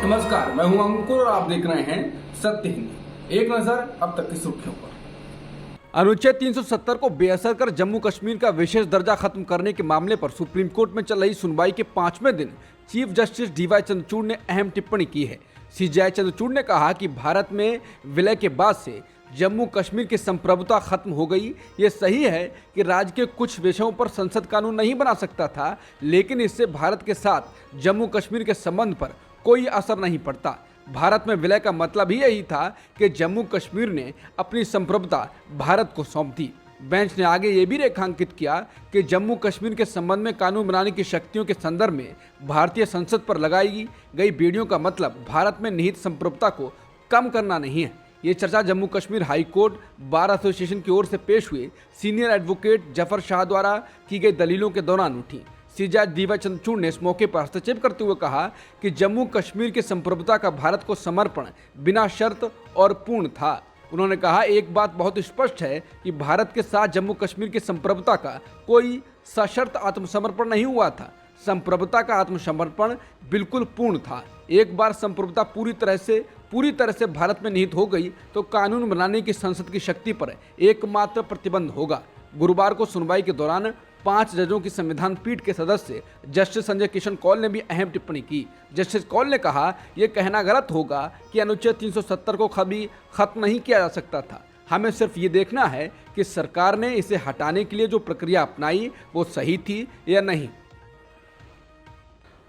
नमस्कार, मैं हूं अंकुर और आप देख रहे हैं सत्य हिंदी। एक नजर अब तक की सुर्खियों पर। अनुच्छेद 370 को बेअसर कर जम्मू कश्मीर का विशेष दर्जा खत्म करने के मामले पर सुप्रीम कोर्ट में चल रही सुनवाई के 5वें दिन चीफ जस्टिस डीवाई चंद्रचूड़ ने अहम टिप्पणी की है। सीजेआई चंद्रचूड़ ने कहा कि भारत में विलय के बाद से जम्मू कश्मीर की संप्रभुता खत्म हो गई। ये सही है कि राज्य के कुछ विषयों पर संसद कानून नहीं बना सकता था, लेकिन इससे भारत के साथ जम्मू कश्मीर के संबंध पर कोई असर नहीं पड़ता। भारत में विलय का मतलब ही यही था कि जम्मू कश्मीर ने अपनी संप्रभुता भारत को सौंप दी। बेंच ने आगे ये भी रेखांकित किया कि जम्मू कश्मीर के संबंध में कानून बनाने की शक्तियों के संदर्भ में भारतीय संसद पर लगाई गई बेड़ियों का मतलब भारत में निहित संप्रभुता को कम करना नहीं है। ये चर्चा Jammu Kashmir high court bar association की ओर से पेश हुए सीनियर एडवोकेट जफर शाह द्वारा की गई दलीलों के दौरान उठी। सीजेआई डीवाई चंद्रचूड़ ने इस मौके पर हस्तक्षेप करते हुए कहा कि जम्मू कश्मीर की संप्रभुता का भारत को समर्पण बिना शर्त और पूर्ण था। उन्होंने कहा, एक बात बहुत स्पष्ट है कि भारत के साथ जम्मू कश्मीर की संप्रभुता का कोई सशर्त आत्मसमर्पण नहीं हुआ था। संप्रभुता का आत्मसमर्पण बिल्कुल पूर्ण था। एक बार संप्रभुता पूरी तरह से भारत में निहित हो गई तो कानून बनाने की संसद की शक्ति पर एकमात्र प्रतिबंध होगा। गुरुवार को सुनवाई के दौरान 5 जजों की संविधान पीठ के सदस्य जस्टिस संजय किशन कौल ने भी अहम टिप्पणी की। जस्टिस कौल ने कहा, यह कहना गलत होगा कि अनुच्छेद 370 को कभी खत्म नहीं किया जा सकता था। हमें सिर्फ ये देखना है कि सरकार ने इसे हटाने के लिए जो प्रक्रिया अपनाई वो सही थी या नहीं।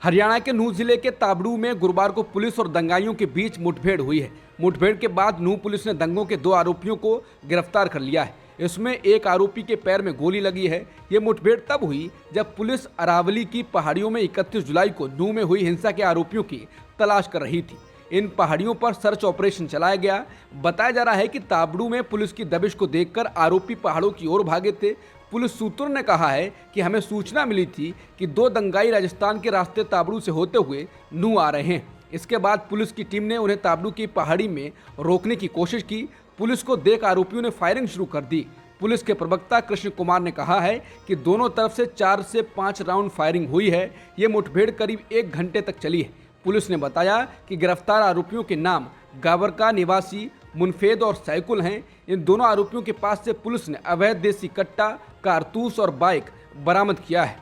हरियाणा के नूंह जिले के ताबड़ू में गुरुवार को पुलिस और दंगाइयों के बीच मुठभेड़ हुई है। मुठभेड़ के बाद नूंह पुलिस ने दंगों के 2 आरोपियों को गिरफ्तार कर लिया है। इसमें एक आरोपी के पैर में गोली लगी है। ये मुठभेड़ तब हुई जब पुलिस अरावली की पहाड़ियों में 31 जुलाई को नूंह में हुई हिंसा के आरोपियों की तलाश कर रही थी। इन पहाड़ियों पर सर्च ऑपरेशन चलाया गया। बताया जा रहा है कि ताबड़ू में पुलिस की दबिश को देखकर आरोपी पहाड़ों की ओर भागे थे। पुलिस सूत्रों ने कहा है कि हमें सूचना मिली थी कि 2 दंगाई राजस्थान के रास्ते ताबड़ू से होते हुए नूंह आ रहे हैं। इसके बाद पुलिस की टीम ने उन्हें ताबड़ू की पहाड़ी में रोकने की कोशिश की। पुलिस को देख आरोपियों ने फायरिंग शुरू कर दी। पुलिस के प्रवक्ता कृष्ण कुमार ने कहा है कि दोनों तरफ से 4 से 5 राउंड फायरिंग हुई है। ये मुठभेड़ करीब 1 घंटे तक चली है। पुलिस ने बताया कि गिरफ्तार आरोपियों के नाम गावरका निवासी मुनफेद और सैकुल हैं। इन दोनों आरोपियों के पास से पुलिस ने अवैध देसी कट्टा, कारतूस और बाइक बरामद किया है।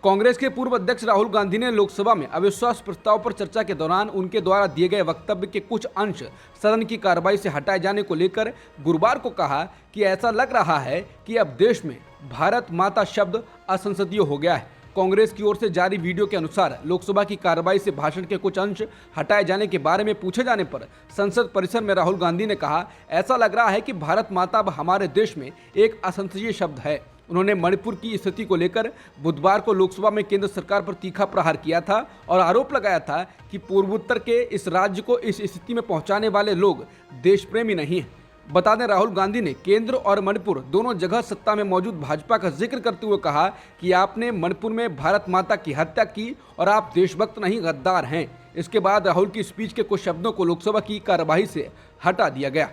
कांग्रेस के पूर्व अध्यक्ष राहुल गांधी ने लोकसभा में अविश्वास प्रस्ताव पर चर्चा के दौरान उनके द्वारा दिए गए वक्तव्य के कुछ अंश सदन की कार्रवाई से हटाए जाने को लेकर गुरुवार को कहा कि ऐसा लग रहा है कि अब देश में भारत माता शब्द असंसदीय हो गया है। कांग्रेस की ओर से जारी वीडियो के अनुसार लोकसभा की कार्रवाई से भाषण के कुछ अंश हटाए जाने के बारे में पूछे जाने पर संसद परिसर में राहुल गांधी ने कहा, ऐसा लग रहा है कि भारत माता अब हमारे देश में एक असंसदीय शब्द है। उन्होंने मणिपुर की स्थिति को लेकर बुधवार को लोकसभा में केंद्र सरकार पर तीखा प्रहार किया था और आरोप लगाया था कि पूर्वोत्तर के इस राज्य को इस स्थिति में पहुंचाने वाले लोग देश प्रेमी नहीं हैं। बता दें, राहुल गांधी ने केंद्र और मणिपुर दोनों जगह सत्ता में मौजूद भाजपा का जिक्र करते हुए कहा कि आपने मणिपुर में भारत माता की हत्या की और आप देशभक्त नहीं गद्दार हैं। इसके बाद राहुल की स्पीच के कुछ शब्दों को लोकसभा की कार्यवाही से हटा दिया गया।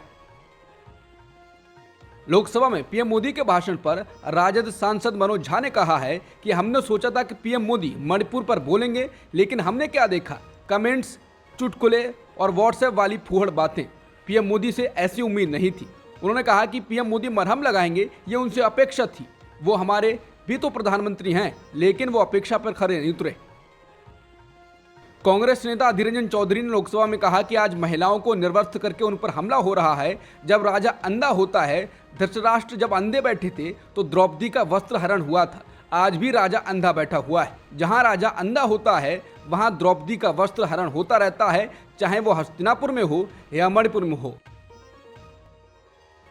लोकसभा में पीएम मोदी के भाषण पर राजद सांसद मनोज झा ने कहा है कि हमने सोचा था कि पीएम मोदी मणिपुर पर बोलेंगे, लेकिन हमने क्या देखा, कमेंट्स, चुटकुले और व्हाट्सएप वाली फूहड़ बातें। पीएम मोदी से ऐसी उम्मीद नहीं थी। उन्होंने कहा कि पीएम मोदी मरहम लगाएंगे, ये उनसे अपेक्षा थी। वो हमारे भी तो प्रधानमंत्री हैं, लेकिन वो अपेक्षा पर खरे नहीं उतरे। कांग्रेस नेता अधीर रंजन चौधरी ने लोकसभा में कहा कि आज महिलाओं को निर्वस्त्र करके उन पर हमला हो रहा है। जब राजा अंधा होता है, धृतराष्ट्र जब अंधे बैठे थे तो द्रौपदी का वस्त्र हरण हुआ था। आज भी राजा अंधा बैठा हुआ है। जहां राजा अंधा होता है वहां द्रौपदी का वस्त्र हरण होता रहता है, चाहे वो हस्तिनापुर में हो या मणिपुर में हो।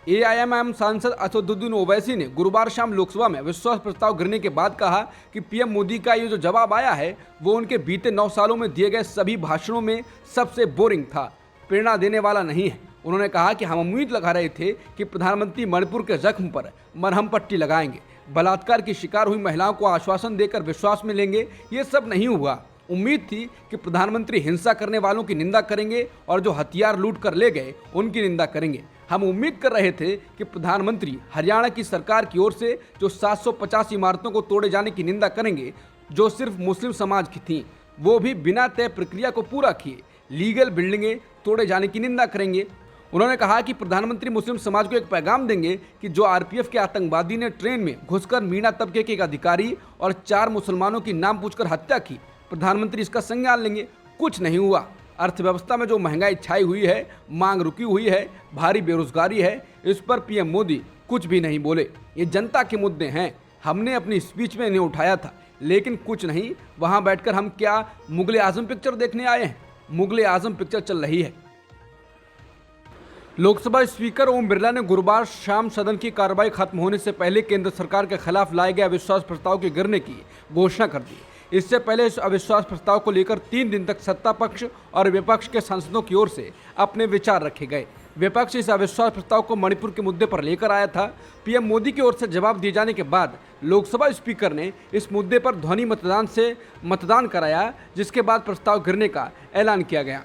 एआईएमआईएम सांसद असदुद्दीन ओवैसी ने गुरुवार शाम लोकसभा में विश्वास प्रस्ताव गिरने के बाद कहा कि पीएम मोदी का ये जो जवाब आया है वो उनके बीते 9 सालों में दिए गए सभी भाषणों में सबसे बोरिंग था, प्रेरणा देने वाला नहीं है। उन्होंने कहा कि हम उम्मीद लगा रहे थे कि प्रधानमंत्री मणिपुर के जख्म पर मरहम पट्टी लगाएंगे, बलात्कार की शिकार हुई महिलाओं को आश्वासन देकर विश्वास में लेंगे। ये सब नहीं हुआ। उम्मीद थी कि प्रधानमंत्री हिंसा करने वालों की निंदा करेंगे और जो हथियार लूट कर ले गए उनकी निंदा करेंगे। हम उम्मीद कर रहे थे कि प्रधानमंत्री हरियाणा की सरकार की ओर से जो 750 इमारतों को तोड़े जाने की निंदा करेंगे, जो सिर्फ मुस्लिम समाज की थीं, वो भी बिना तय प्रक्रिया को पूरा किए लीगल बिल्डिंगें तोड़े जाने की निंदा करेंगे। उन्होंने कहा कि प्रधानमंत्री मुस्लिम समाज को एक पैगाम देंगे कि जो आरपीएफ के आतंकवादी ने ट्रेन में घुसकर मीणा तबके के एक अधिकारी और 4 मुसलमानों की नाम पूछकर हत्या की, प्रधानमंत्री इसका संज्ञान लेंगे। कुछ नहीं हुआ। अर्थव्यवस्था में जो महंगाई छाई हुई है, मांग रुकी हुई है, भारी बेरोजगारी है, इस पर पीएम मोदी कुछ भी नहीं बोले। ये जनता के मुद्दे हैं। हमने अपनी स्पीच में इन्हें उठाया था, लेकिन कुछ नहीं। वहां बैठकर हम क्या मुगले आजम पिक्चर देखने आए हैं? मुगले आजम पिक्चर चल रही है। लोकसभा स्पीकर ओम बिरला ने गुरुवार शाम सदन की कार्रवाई खत्म होने से पहले केंद्र सरकार के खिलाफ लाए गए अविश्वास प्रस्ताव के गिरने की घोषणा कर दी। इससे पहले इस अविश्वास प्रस्ताव को लेकर 3 दिन तक सत्ता पक्ष और विपक्ष के सांसदों की ओर से अपने विचार रखे गए। विपक्ष इस अविश्वास प्रस्ताव को मणिपुर के मुद्दे पर लेकर आया था। पीएम मोदी की ओर से जवाब दिए जाने के बाद लोकसभा स्पीकर ने इस मुद्दे पर ध्वनि मतदान से मतदान कराया, जिसके बाद प्रस्ताव गिरने का ऐलान किया गया।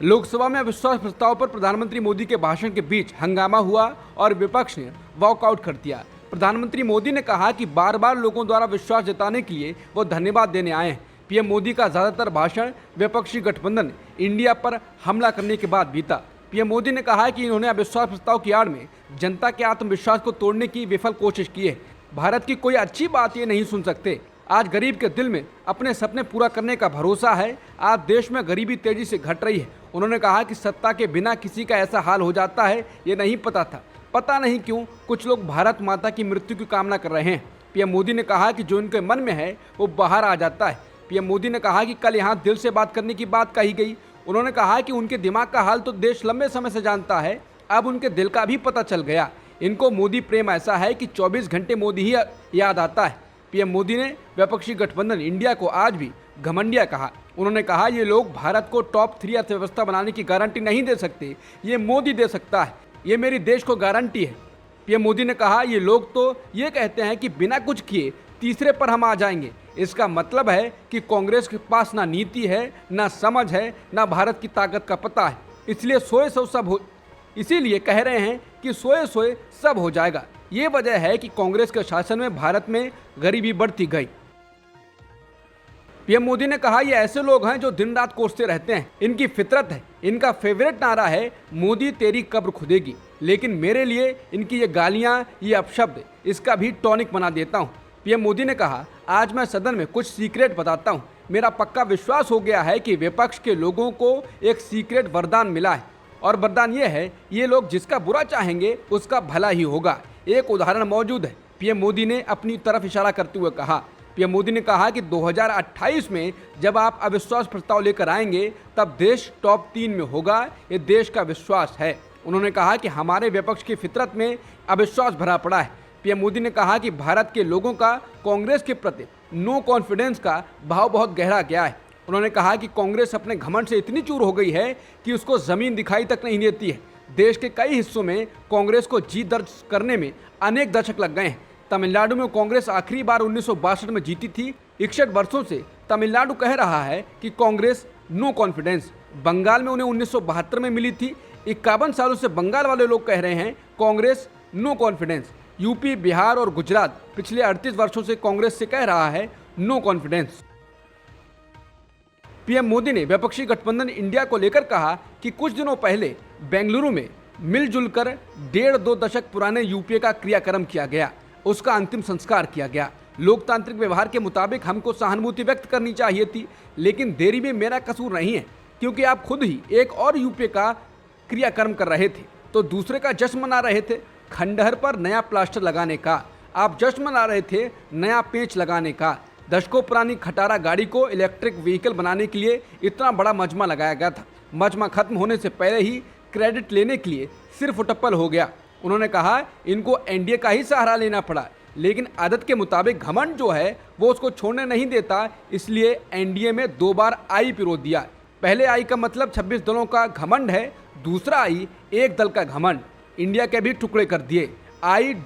लोकसभा में अविश्वास प्रस्ताव पर प्रधानमंत्री मोदी के भाषण के बीच हंगामा हुआ और विपक्ष ने वॉकआउट कर दिया। प्रधानमंत्री मोदी ने कहा कि बार बार लोगों द्वारा विश्वास जताने के लिए वो धन्यवाद देने आए हैं। पीएम मोदी का ज्यादातर भाषण विपक्षी गठबंधन इंडिया पर हमला करने के बाद बीता। पीएम मोदी ने कहा कि इन्होंने अविश्वास प्रस्ताव की आड़ में जनता के आत्मविश्वास को तोड़ने की विफल कोशिश की है। भारत की कोई अच्छी बात ये नहीं सुन सकते। आज गरीब के दिल में अपने सपने पूरा करने का भरोसा है। आज देश में गरीबी तेजी से घट रही है। उन्होंने कहा कि सत्ता के बिना किसी का ऐसा हाल हो जाता है, ये नहीं पता था। पता नहीं क्यों कुछ लोग भारत माता की मृत्यु की कामना कर रहे हैं। पीएम मोदी ने कहा कि जो उनके मन में है वो बाहर आ जाता है। पीएम मोदी ने कहा कि कल यहाँ दिल से बात करने की बात कही गई। उन्होंने कहा कि उनके दिमाग का हाल तो देश लंबे समय से जानता है, अब उनके दिल का भी पता चल गया। इनको मोदी प्रेम ऐसा है कि 24 घंटे मोदी ही याद आता है। पीएम मोदी ने विपक्षी गठबंधन इंडिया को आज भी घमंडिया कहा। उन्होंने कहा ये लोग भारत को टॉप 3 अर्थव्यवस्था बनाने की गारंटी नहीं दे सकते, ये मोदी दे सकता है, ये मेरी देश को गारंटी है। पीएम मोदी ने कहा ये लोग तो ये कहते हैं कि बिना कुछ किए तीसरे पर हम आ जाएंगे। इसका मतलब है कि कांग्रेस के पास ना नीति है, ना समझ है, ना भारत की ताकत का पता है। इसलिए इसीलिए कह रहे हैं कि सोए सोए सब हो जाएगा। ये वजह है कि कांग्रेस के शासन में भारत में गरीबी बढ़ती गई। पीएम मोदी ने कहा ये ऐसे लोग हैं जो दिन रात कोसते रहते हैं, इनकी फितरत है। इनका फेवरेट नारा है मोदी तेरी कब्र खुदेगी। लेकिन मेरे लिए इनकी ये गालियां, ये अपशब्द, इसका भी टॉनिक बना देता हूं। पीएम मोदी ने कहा आज मैं सदन में कुछ सीक्रेट बताता हूं। मेरा पक्का विश्वास हो गया है कि विपक्ष के लोगों को एक सीक्रेट वरदान मिला है और वरदान ये है ये लोग जिसका बुरा चाहेंगे उसका भला ही होगा। एक उदाहरण मौजूद है। पीएम मोदी ने अपनी तरफ इशारा करते हुए कहा। पीएम मोदी ने कहा कि 2028 में जब आप अविश्वास प्रस्ताव लेकर आएंगे तब देश टॉप 3 में होगा। ये देश का विश्वास है। उन्होंने कहा कि हमारे विपक्ष की फितरत में अविश्वास भरा पड़ा है। पीएम मोदी ने कहा कि भारत के लोगों का कांग्रेस के प्रति नो कॉन्फिडेंस का भाव बहुत गहरा गया है। उन्होंने कहा कि कांग्रेस अपने घमंड से इतनी चूर हो गई है कि उसको जमीन दिखाई तक नहीं देती है। देश के कई हिस्सों में कांग्रेस को जीत दर्ज करने में अनेक दशक लग गए हैं। तमिलनाडु में कांग्रेस आखिरी बार 1962 में जीती थी। 61 वर्षों से तमिलनाडु कह रहा है कि कांग्रेस नो कॉन्फिडेंस। बंगाल में उन्हें 1972 में मिली थी। 51 सालों से बंगाल वाले लोग कह रहे हैं Congress no confidence. UP, Bihar और गुजरात पिछले 38 वर्षों से कांग्रेस से कह रहा है नो कॉन्फिडेंस। पीएम मोदी ने विपक्षी गठबंधन इंडिया को लेकर कहा कि कुछ दिनों पहले बेंगलुरु में मिलजुल कर 1.5-2 दशक पुराने यूपीए का क्रियाक्रम किया गया, उसका अंतिम संस्कार किया गया। लोकतांत्रिक व्यवहार के मुताबिक हमको सहानुभूति व्यक्त करनी चाहिए थी, लेकिन देरी में मेरा कसूर नहीं है, क्योंकि आप खुद ही एक और यूपीए का क्रियाक्रम कर रहे थे तो दूसरे का जश्न मना रहे थे। खंडहर पर नया प्लास्टर लगाने का आप जश्न मना रहे थे, नया पेंच लगाने का। दशकों पुरानी खटारा गाड़ी को इलेक्ट्रिक व्हीकल बनाने के लिए इतना बड़ा मजमा लगाया गया था। मजमा खत्म होने से पहले ही क्रेडिट लेने के लिए सिर्फ उटप्पल हो गया। उन्होंने कहा इनको एनडीए का ही सहारा लेना पड़ा, लेकिन आदत के मुताबिक घमंड जो है वो उसको छोड़ने नहीं देता, इसलिए एनडीए में 2 बार आई पिरो दिया। पहले आई का मतलब 26 दलों का घमंड है, दूसरा आई एक दल का घमंड। इंडिया के भी टुकड़े कर दिए, I.N.D.I.A.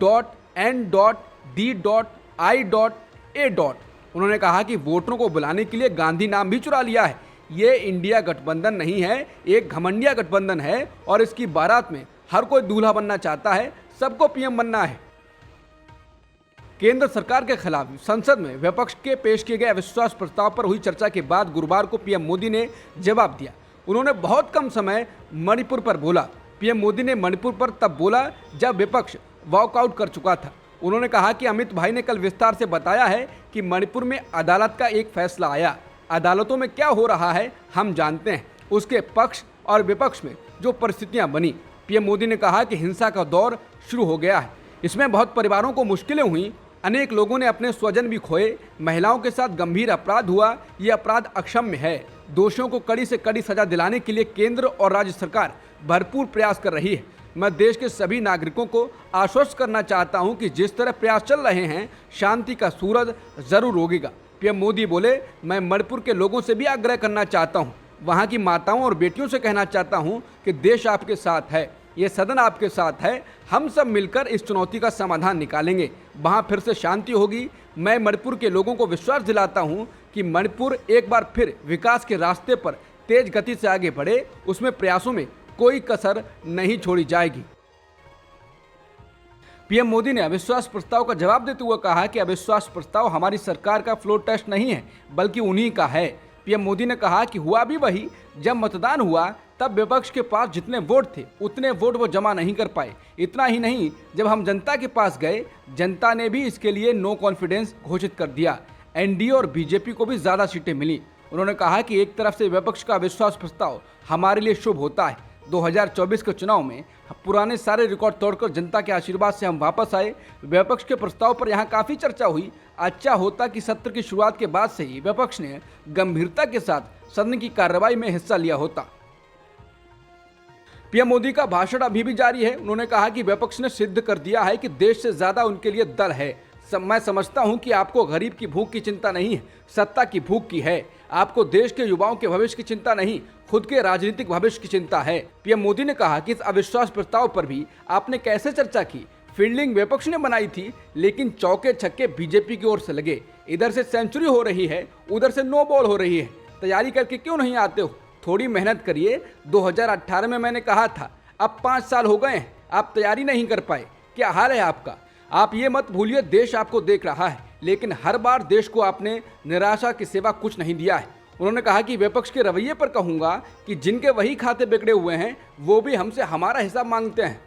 उन्होंने कहा कि वोटरों को बुलाने के लिए गांधी नाम भी चुरा लिया है। ये इंडिया गठबंधन नहीं है, एक घमंडिया गठबंधन है और इसकी बारात में हर कोई दूल्हा बनना चाहता है, सबको पीएम बनना है। केंद्र सरकार के खिलाफ संसद में विपक्ष के पेश किए गए अविश्वास प्रस्ताव पर हुई चर्चा के बाद गुरुवार को पीएम मोदी ने जवाब दिया। उन्होंने बहुत कम समय मणिपुर पर बोला। पीएम मोदी ने मणिपुर पर तब बोला जब विपक्ष वॉकआउट कर चुका था। उन्होंने कहा कि अमित भाई ने कल विस्तार से बताया है कि मणिपुर में अदालत का एक फैसला आया। अदालतों में क्या हो रहा है हम जानते हैं, उसके पक्ष और विपक्ष में जो परिस्थितियां बनी। पीएम मोदी ने कहा कि हिंसा का दौर शुरू हो गया है, इसमें बहुत परिवारों को मुश्किलें हुई, अनेक लोगों ने अपने स्वजन भी खोए, महिलाओं के साथ गंभीर अपराध हुआ। ये अपराध अक्षम्य है। दोषियों को कड़ी से कड़ी सजा दिलाने के लिए केंद्र और राज्य सरकार भरपूर प्रयास कर रही है। मैं देश के सभी नागरिकों को आश्वस्त करना चाहता हूं कि जिस तरह प्रयास चल रहे हैं, शांति का सूरज जरूर उगेगा। पीएम मोदी बोले, मैं मणिपुर के लोगों से भी आग्रह करना चाहता हूं, वहां की माताओं और बेटियों से कहना चाहता हूं कि देश आपके साथ है, ये सदन आपके साथ है। हम सब मिलकर इस चुनौती का समाधान निकालेंगे, वहां फिर से शांति होगी। मैं मणिपुर के लोगों को विश्वास दिलाता हूं कि मणिपुर एक बार फिर विकास के रास्ते पर तेज गति से आगे बढ़े, उसमें प्रयासों में कोई कसर नहीं छोड़ी जाएगी। पीएम मोदी ने अविश्वास प्रस्ताव का जवाब देते हुए कहा कि अविश्वास प्रस्ताव हमारी सरकार का फ्लोर टेस्ट नहीं है, बल्कि उन्हीं का है। पीएम मोदी ने कहा कि हुआ भी वही, जब मतदान हुआ तब विपक्ष के पास जितने वोट थे उतने वोट वो जमा नहीं कर पाए। इतना ही नहीं, जब हम जनता के पास गए, जनता ने भी इसके लिए नो कॉन्फिडेंस घोषित कर दिया। एनडीए और बीजेपी को भी ज़्यादा सीटें मिली। उन्होंने कहा कि एक तरफ से विपक्ष का अविश्वास प्रस्ताव हमारे लिए शुभ होता है। 2024 के चुनाव में पुराने सारे रिकॉर्ड तोड़कर जनता के आशीर्वाद से हम वापस आए। विपक्ष के प्रस्ताव पर यहाँ काफ़ी चर्चा हुई। अच्छा होता कि सत्र की शुरुआत के बाद से ही विपक्ष ने गंभीरता के साथ सदन की कार्रवाई में हिस्सा लिया होता। पीएम मोदी का भाषण अभी भी जारी है। उन्होंने कहा कि विपक्ष ने सिद्ध कर दिया है कि देश से ज्यादा उनके लिए दल है। मैं समझता हूं कि आपको गरीब की भूख की चिंता नहीं है, सत्ता की भूख की है। आपको देश के युवाओं के भविष्य की चिंता नहीं, खुद के राजनीतिक भविष्य की चिंता है। पीएम मोदी ने कहा कि इस अविश्वास प्रस्ताव पर भी आपने कैसे चर्चा की। फील्डिंग विपक्ष ने बनाई थी, लेकिन चौके छक्के बीजेपी की ओर से लगे। इधर से सेंचुरी हो रही है, उधर से नो बॉल हो रही है। तैयारी करके क्यों नहीं आते हो? थोड़ी मेहनत करिए। 2018 में मैंने कहा था, अब 5 साल हो गए, आप तैयारी नहीं कर पाए। क्या हाल है आपका? आप ये मत भूलिए, देश आपको देख रहा है, लेकिन हर बार देश को आपने निराशा के सिवा कुछ नहीं दिया है। उन्होंने कहा कि विपक्ष के रवैये पर कहूंगा कि जिनके वही खाते बिगड़े हुए हैं, वो भी हमसे हमारा हिसाब मांगते हैं।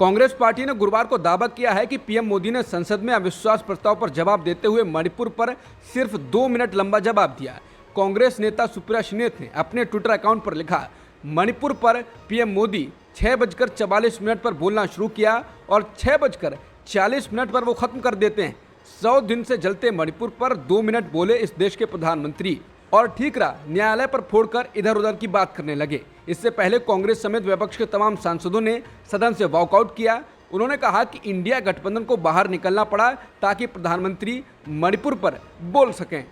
कांग्रेस पार्टी ने गुरुवार को दावा किया है कि पीएम मोदी ने संसद में अविश्वास प्रस्ताव पर जवाब देते हुए मणिपुर पर सिर्फ 2 मिनट लंबा जवाब दिया। कांग्रेस नेता सुप्रिया श्रीनेत ने अपने ट्विटर अकाउंट पर लिखा, मणिपुर पर पीएम मोदी 6:44 पर बोलना शुरू किया और 6:40 पर वो खत्म कर देते हैं। 100 दिन से जलते मणिपुर पर 2 मिनट बोले इस देश के प्रधानमंत्री और ठीकरा न्यायालय पर फोड़कर इधर उधर की बात करने लगे। इससे पहले कांग्रेस समेत विपक्ष के तमाम सांसदों ने सदन से वॉकआउट किया। उन्होंने कहा कि इंडिया गठबंधन को बाहर निकलना पड़ा ताकि प्रधानमंत्री मणिपुर पर बोल सकें।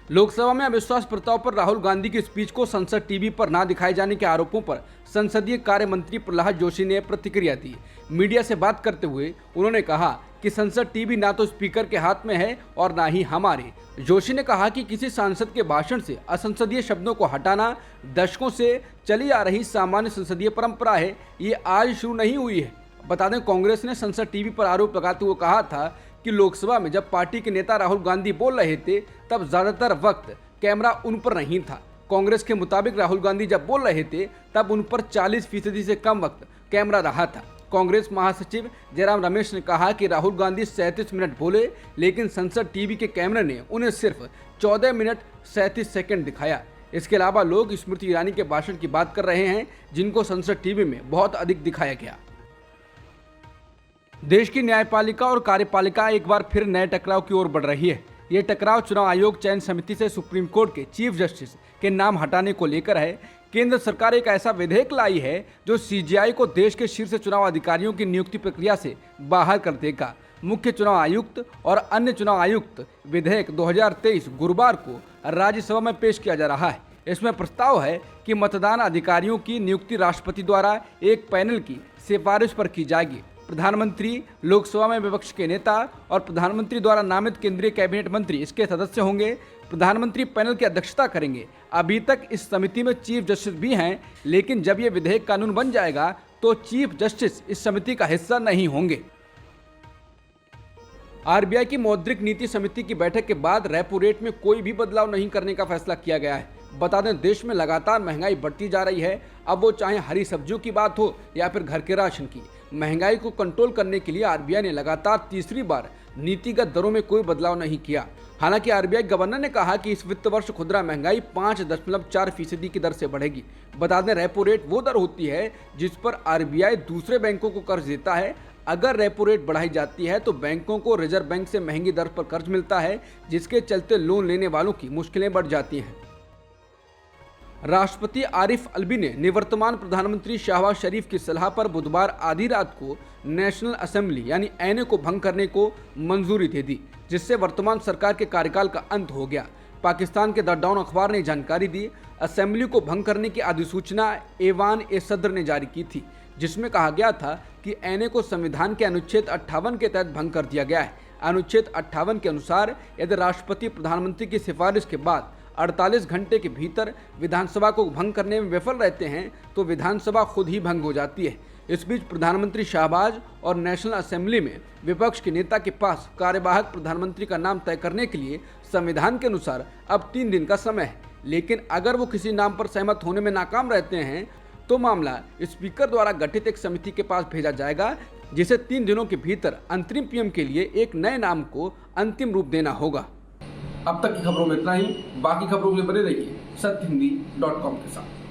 लोकसभा में अविश्वास प्रस्ताव पर राहुल गांधी की स्पीच को संसद टीवी पर ना दिखाए जाने के आरोपों पर संसदीय कार्य मंत्री प्रहलाद जोशी ने प्रतिक्रिया दी। मीडिया से बात करते हुए उन्होंने कहा कि संसद टीवी ना तो स्पीकर के हाथ में है और ना ही हमारे। जोशी ने कहा कि किसी सांसद के भाषण से असंसदीय शब्दों को हटाना दशकों से चली आ रही सामान्य संसदीय परंपरा है, ये आज शुरू नहीं हुई है। बता दें, कांग्रेस ने संसद टीवी पर आरोप लगाते हुए कहा था कि लोकसभा में जब पार्टी के नेता राहुल गांधी बोल रहे थे तब ज्यादातर वक्त कैमरा उन पर नहीं था। कांग्रेस के मुताबिक राहुल गांधी जब बोल रहे थे तब उन पर 40% से कम वक्त कैमरा रहा था। कांग्रेस महासचिव जयराम रमेश ने कहा कि राहुल गांधी 37 मिनट बोले, लेकिन संसद टीवी के कैमरे ने उन्हें सिर्फ 14 मिनट 37 सेकंड दिखाया। इसके अलावा लोग स्मृति ईरानी के भाषण की बात कर रहे हैं, जिनको संसद टीवी में बहुत अधिक दिखाया गया। देश की न्यायपालिका और कार्यपालिका एक बार फिर नए टकराव की ओर बढ़ रही है। ये टकराव चुनाव आयोग चयन समिति से सुप्रीम कोर्ट के चीफ जस्टिस के नाम हटाने को लेकर है। केंद्र सरकार एक ऐसा विधेयक लाई है जो सीजीआई को देश के शीर्ष चुनाव अधिकारियों की नियुक्ति प्रक्रिया से बाहर कर देगा। मुख्य चुनाव आयुक्त और अन्य चुनाव आयुक्त विधेयक 2023 गुरुवार को राज्यसभा में पेश किया जा रहा है। इसमें प्रस्ताव है कि मतदान अधिकारियों की नियुक्ति राष्ट्रपति द्वारा एक पैनल की सिफारिश पर की जाएगी। प्रधानमंत्री, लोकसभा में विपक्ष के नेता और प्रधानमंत्री द्वारा नामित केंद्रीय कैबिनेट मंत्री इसके सदस्य होंगे। प्रधानमंत्री पैनल की अध्यक्षता करेंगे। अभी तक इस समिति में चीफ जस्टिस भी हैं, लेकिन जब ये विधेयक कानून बन जाएगा तो चीफ जस्टिस इस समिति का हिस्सा नहीं होंगे। आरबीआई की मौद्रिक नीति समिति की बैठक के बाद रेपो रेट में कोई भी बदलाव नहीं करने का फैसला किया गया है। बता दें, देश में लगातार महंगाई बढ़ती जा रही है। अब वो चाहे हरी सब्जियों की बात हो या फिर घर के राशन की, महंगाई को कंट्रोल करने के लिए आरबीआई ने लगातार तीसरी बार नीतिगत दरों में कोई बदलाव नहीं किया। हालांकि आरबीआई गवर्नर ने कहा कि इस वित्त वर्ष खुदरा महंगाई 5.4% की दर से बढ़ेगी। बता दें, रेपो रेट वो दर होती है जिस पर आरबीआई दूसरे बैंकों को कर्ज देता है। अगर रेपो रेट बढ़ाई जाती है तो बैंकों को रिजर्व बैंक से महंगी दर पर कर्ज मिलता है, जिसके चलते लोन लेने वालों की मुश्किलें बढ़ जाती हैं। राष्ट्रपति आरिफ अलवी ने निवर्तमान प्रधानमंत्री शहबाज शरीफ की सलाह पर बुधवार आधी रात को नेशनल असेंबली यानी एनए को भंग करने को मंजूरी दे दी, जिससे वर्तमान सरकार के कार्यकाल का अंत हो गया। पाकिस्तान के द डॉन अखबार ने जानकारी दी, असेंबली को भंग करने की अधिसूचना एवान ए सदर ने जारी की थी, जिसमें कहा गया था कि एनए को संविधान के अनुच्छेद 58 के तहत भंग कर दिया गया है। अनुच्छेद 58 के अनुसार यदि राष्ट्रपति प्रधानमंत्री की सिफारिश के बाद 48 घंटे के भीतर विधानसभा को भंग करने में विफल रहते हैं तो विधानसभा खुद ही भंग हो जाती है। इस बीच प्रधानमंत्री शहबाज और नेशनल असेंबली में विपक्ष के नेता के पास कार्यवाहक प्रधानमंत्री का नाम तय करने के लिए संविधान के अनुसार अब 3 दिन का समय है, लेकिन अगर वो किसी नाम पर सहमत होने में नाकाम रहते हैं तो मामला स्पीकर द्वारा गठित एक समिति के पास भेजा जाएगा, जिसे 3 दिनों के भीतर अंतरिम पीएम के लिए एक नए नाम को अंतिम रूप देना होगा। अब तक की खबरों में इतना ही। बाकी खबरों के लिए बने रहिए सत्यहिंदी.com के साथ।